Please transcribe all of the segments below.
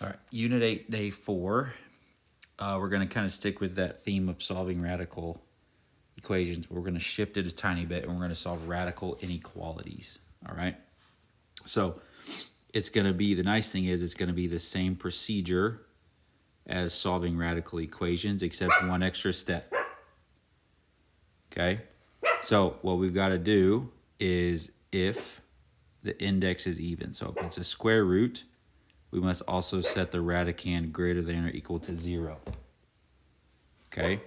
All right, Unit 8, Day 4. We're going to kind of stick with that theme of solving radical equations, but we're going to shift it a tiny bit, and we're going to solve radical inequalities. All right? So it's going to be, the nice thing is it's going to be the same procedure as solving radical equations, except one extra step. Okay? So what we've got to do is if the index is even. So if it's a square root, we must also set the radicand greater than or equal to 0. Okay?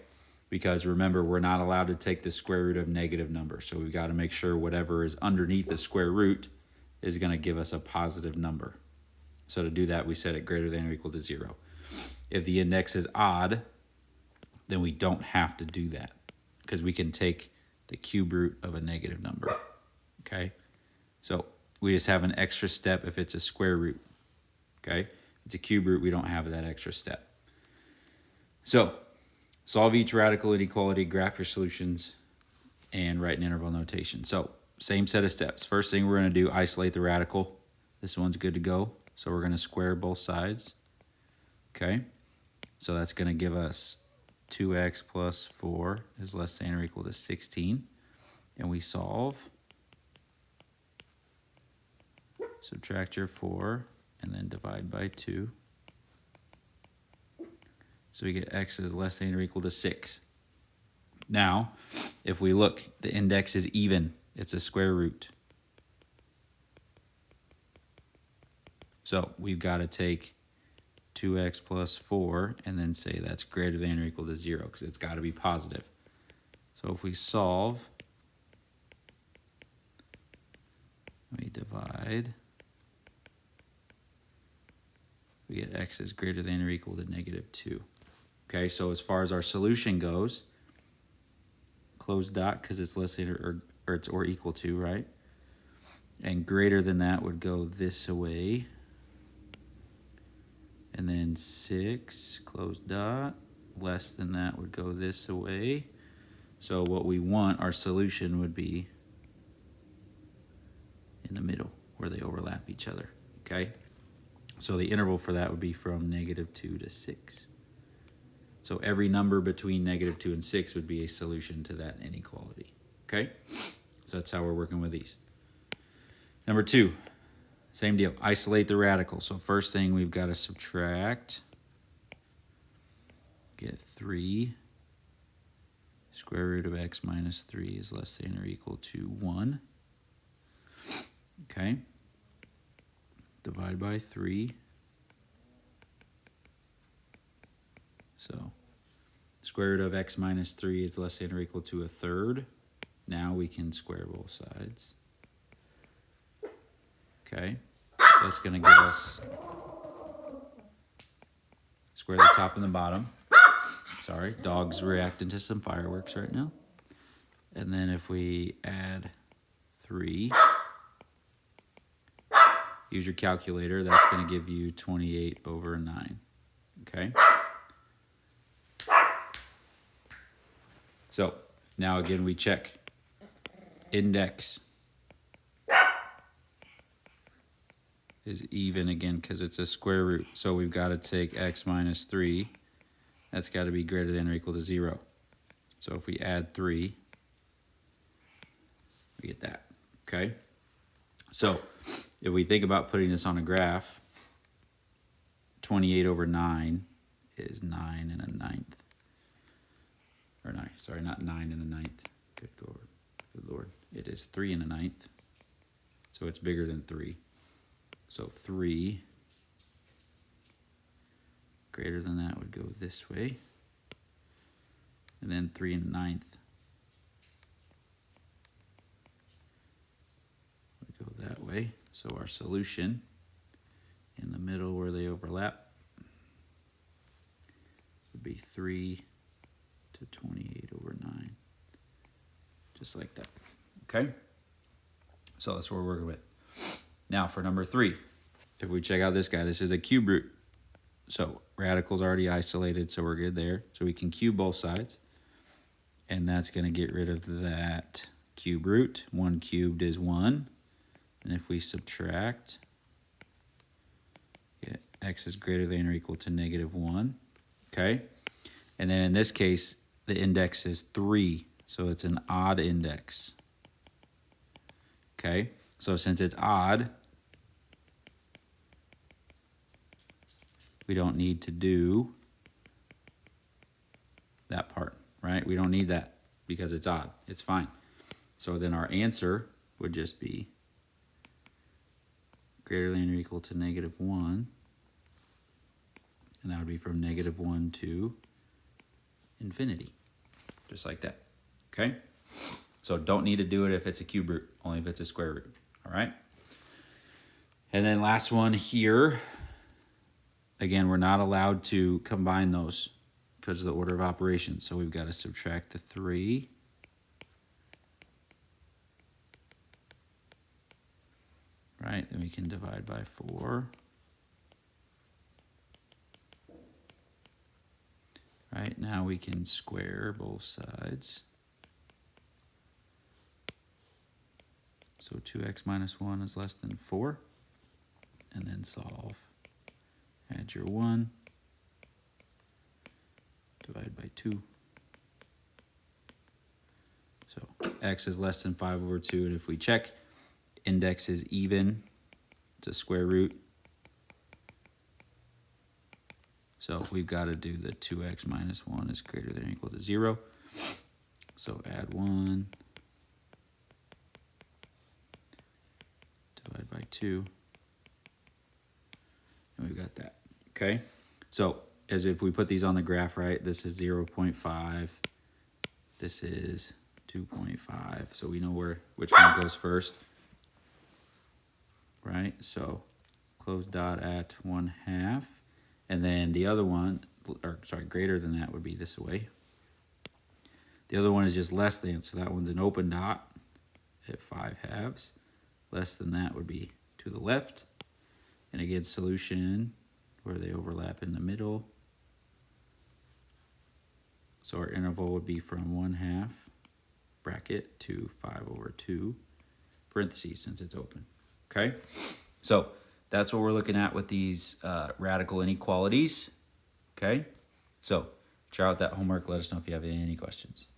Because remember, we're not allowed to take the square root of negative numbers. So we've got to make sure whatever is underneath the square root is going to give us a positive number. So to do that, we set it greater than or equal to 0. If the index is odd, then we don't have to do that, because we can take the cube root of a negative number. Okay? So we just have an extra step if it's a square root. Okay? If it's a cube root, we don't have that extra step. So solve each radical inequality, graph your solutions, and write an interval notation. So same set of steps. First thing we're going to do, isolate the radical. This one's good to go. So we're going to square both sides. Okay? So that's going to give us 2x plus 4 is less than or equal to 16. And we solve. Subtract your 4 and then divide by 2. So we get x is less than or equal to 6. Now, if we look, the index is even. It's a square root. So we've got to take 2x plus 4 and then say that's greater than or equal to 0, because it's got to be positive. So if we solve, we divide, we get x is greater than or equal to -2. Okay, so as far as our solution goes, close dot because it's less than or it's or equal to, right? And greater than that would go this away. And then 6, close dot, less than that would go this away. So what we want, our solution would be in the middle where they overlap each other, okay? So the interval for that would be from -2 to 6. So every number between -2 and 6 would be a solution to that inequality, okay? So that's how we're working with these. Number 2, same deal, isolate the radical. So first thing, we've got to subtract, get 3. Square root of x minus 3 is less than or equal to 1. Okay. Divide by 3. So square root of x minus 3 is less than or equal to 1/3. Now we can square both sides. Okay. That's going to give us, square the top and the bottom. Sorry, dog's reacting to some fireworks right now. And then if we add 3, use your calculator, that's going to give you 28/9. Okay? So now again we check. Index is even again because it's a square root. So we've got to take x minus 3. That's got to be greater than or equal to 0. So if we add 3, we get that. Okay? So if we think about putting this on a graph, 28/9 is 9 1/9. Or 9, sorry, not 9 1/9. Good Lord. Good Lord. It is 3 1/9. So it's bigger than 3. So 3 greater than that would go this way. And then 3 1/9 would go that way. So our solution in the middle where they overlap would be 3 to 28/9. Just like that. Okay? So that's what we're working with. Now for number 3, if we check out this guy, this is a cube root. So radical's already isolated, so we're good there. So we can cube both sides. And that's going to get rid of that cube root. 1 cubed is 1. And if we subtract, get x x is greater than or equal to -1, okay? And then in this case, the index is 3, so it's an odd index, okay? So since it's odd, we don't need to do that part, right? We don't need that because it's odd. It's fine. So then our answer would just be greater than or equal to -1. And that would be from -1 to infinity. Just like that. Okay? So don't need to do it if it's a cube root, only if it's a square root. All right? And then last one here. Again, we're not allowed to combine those because of the order of operations. So we've got to subtract the 3. Right? Then we can divide by 4. Right? Now we can square both sides. So 2x minus 1 is less than 4. And then solve. Add your 1. Divide by 2. So x is less than 5 over 2. And if we check, index is even to square root. So we've got to do the 2x minus 1 is greater than or equal to 0. So add 1. Divide by 2. And we've got that. Okay? So as if we put these on the graph, right, this is 0.5. This is 2.5. So we know which one goes first. Right? So close dot at 1/2. And then the other one, or sorry, greater than that would be this way. The other one is just less than, so that one's an open dot at 5/2. Less than that would be to the left. And again, solution where they overlap in the middle. So our interval would be from 1/2 bracket to 5 over 2 parentheses since it's open. Okay, so that's what we're looking at with these radical inequalities. Okay, so try out that homework. Let us know if you have any questions.